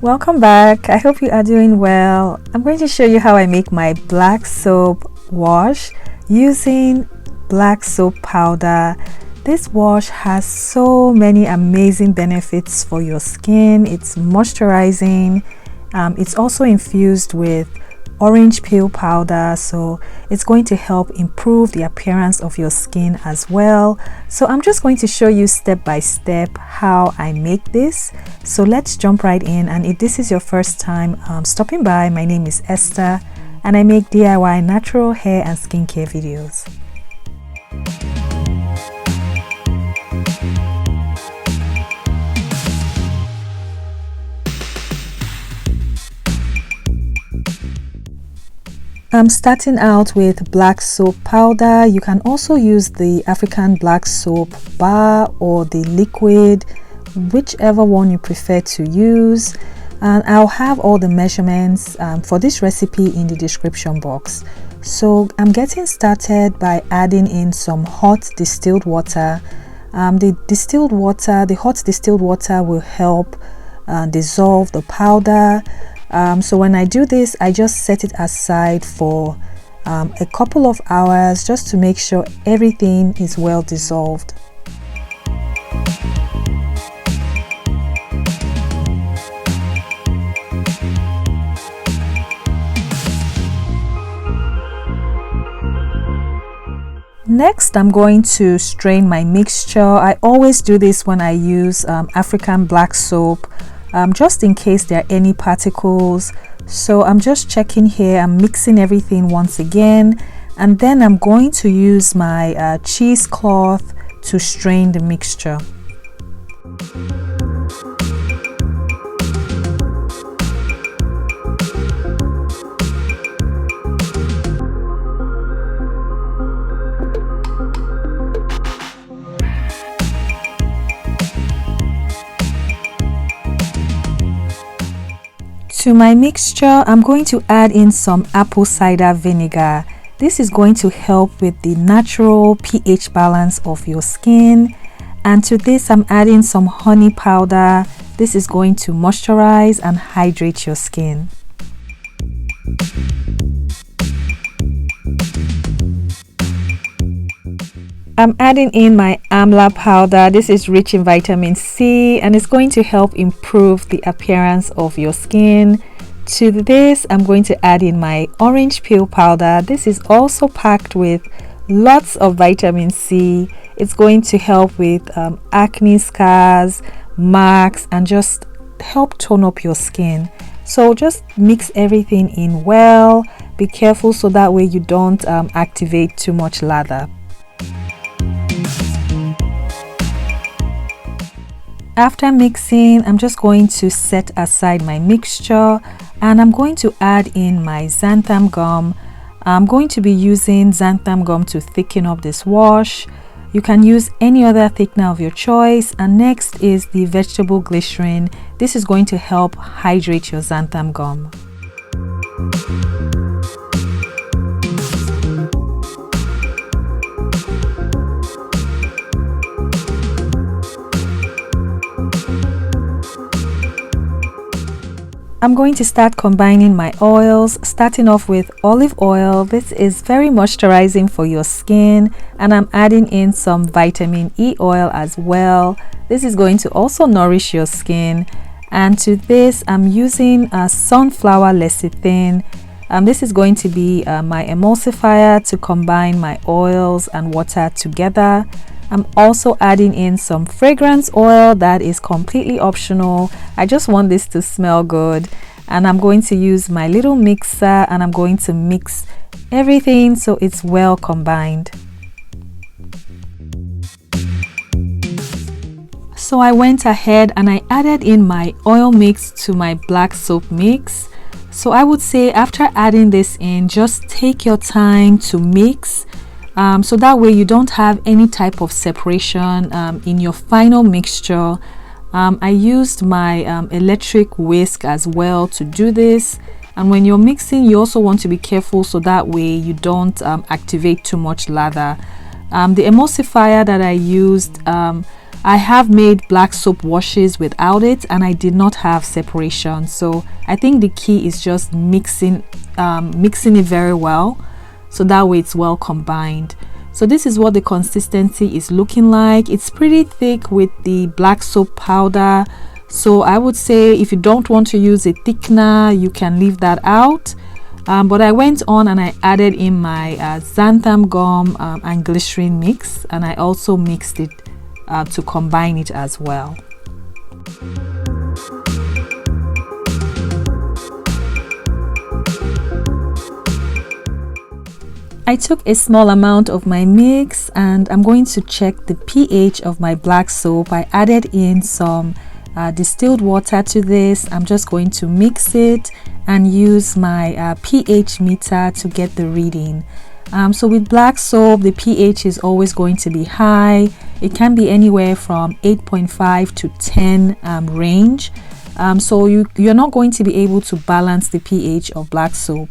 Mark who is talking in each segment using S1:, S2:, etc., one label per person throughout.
S1: Welcome back. I hope you are doing well. I'm going to show you how I make my black soap wash using black soap powder. This wash has so many amazing benefits for your skin. It's moisturizing. It's also infused with orange peel powder, so it's going to help improve the appearance of your skin as well. So I'm just going to show you step by step how I make this. So let's jump right in. And if this is your first time stopping by, my name is Esther and I make DIY natural hair and skincare videos. I'm starting out with black soap powder. You can also use the African black soap bar or the liquid, whichever one you prefer to use. And I'll have all the measurements for this recipe in the description box. So I'm getting started by adding in some hot distilled water. The hot distilled water will help dissolve the powder. So when I do this, I just set it aside for a couple of hours just to make sure everything is well dissolved. Next, I'm going to strain my mixture. I always do this when I use African black soap. Just in case there are any particles. So I'm just checking here. I'm mixing everything once again, and then I'm going to use my cheesecloth to strain the mixture. To my mixture, I'm going to add in some apple cider vinegar. This is going to help with the natural pH balance of your skin. And to this, I'm adding some honey powder. This is going to moisturize and hydrate your skin. I'm adding in my Amla powder. This is rich in vitamin C and it's going to help improve the appearance of your skin. To this, I'm going to add in my orange peel powder. This is also packed with lots of vitamin C. It's going to help with acne scars, marks, and just help tone up your skin. So just mix everything in well. Be careful so that way you don't activate too much lather. After mixing, I'm just going to set aside my mixture and I'm going to add in my xanthan gum. I'm going to be using xanthan gum to thicken up this wash. You can use any other thickener of your choice. And next is the vegetable glycerin. This is going to help hydrate your xanthan gum. I'm going to start combining my oils, starting off with olive oil. This is very moisturizing for your skin, and I'm adding in some vitamin E oil as well. This is going to also nourish your skin. And to this, I'm using sunflower lecithin. This is going to be my emulsifier to combine my oils and water together. I'm also adding in some fragrance oil that is completely optional. I just want this to smell good. And I'm going to use my little mixer and I'm going to mix everything so it's well combined. So I went ahead and I added in my oil mix to my black soap mix. So I would say after adding this in, just take your time to mix. So that way you don't have any type of separation in your final mixture. I used my electric whisk as well to do this. And when you're mixing, you also want to be careful so that way you don't activate too much lather. The emulsifier that I used I have made black soap washes without it and I did not have separation. So I think the key is just mixing it very well, so that way it's well combined. So this is what the consistency is looking like. It's pretty thick with the black soap powder. So I would say if you don't want to use a thickener, you can leave that out. But I went on and I added in my xanthan gum and glycerin mix, and I also mixed it to combine it as well. I took a small amount of my mix and I'm going to check the pH of my black soap. I added in some distilled water to this. I'm just going to mix it and use my pH meter to get the reading. So with black soap, the pH is always going to be high. It can be anywhere from 8.5 to 10 range. So you're not going to be able to balance the pH of black soap.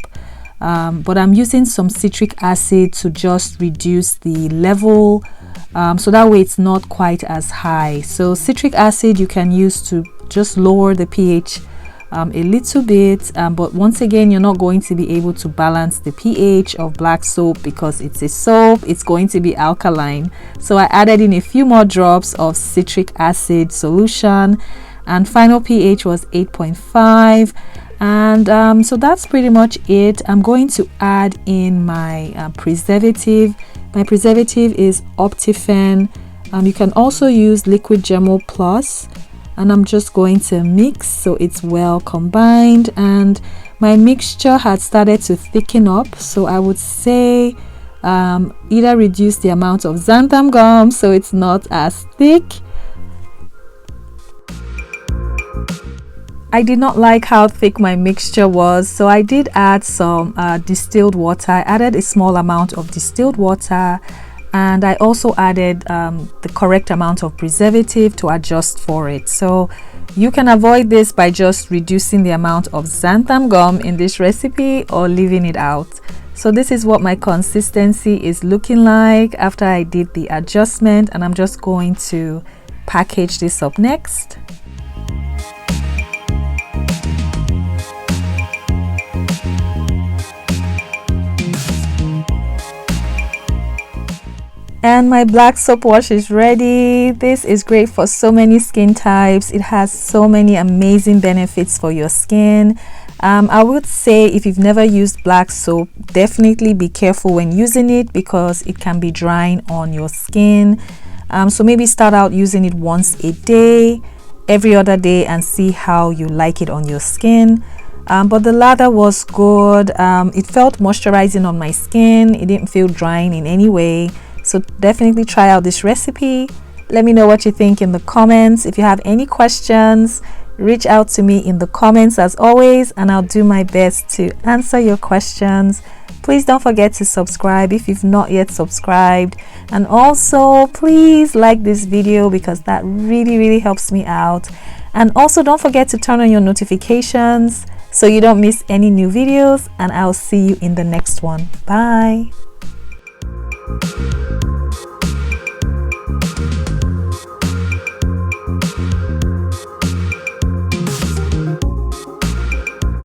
S1: But I'm using some citric acid to just reduce the level, so that way it's not quite as high. So citric acid you can use to just lower the pH a little bit, but once again you're not going to be able to balance the pH of black soap because it's a soap, it's going to be alkaline. So I added in a few more drops of citric acid solution and final pH was 8.5. And so that's pretty much it. I'm going to add in my preservative. My preservative is Optifen. You can also use liquid Germo Plus, and I'm just going to mix so it's well combined. And my mixture had started to thicken up, so I would say either reduce the amount of xanthan gum so it's not as thick. I did not like how thick my mixture was, so I did add some distilled water. I added a small amount of distilled water, and I also added the correct amount of preservative to adjust for it. So you can avoid this by just reducing the amount of xanthan gum in this recipe or leaving it out. So this is what my consistency is looking like after I did the adjustment, and I'm just going to package this up next. And my black soap wash is ready. This is great for so many skin types. It has so many amazing benefits for your skin. I would say if you've never used black soap, definitely be careful when using it because it can be drying on your skin. So maybe start out using it once a day, every other day, and see how you like it on your skin. But the lather was good. It felt moisturizing on my skin. It didn't feel drying in any way. So definitely try out this recipe. Let me know what you think in the comments. If you have any questions, reach out to me in the comments as always, and I'll do my best to answer your questions. Please don't forget to subscribe if you've not yet subscribed, and also please like this video because that really helps me out. And also don't forget to turn on your notifications so you don't miss any new videos, and I'll see you in the next one. Bye.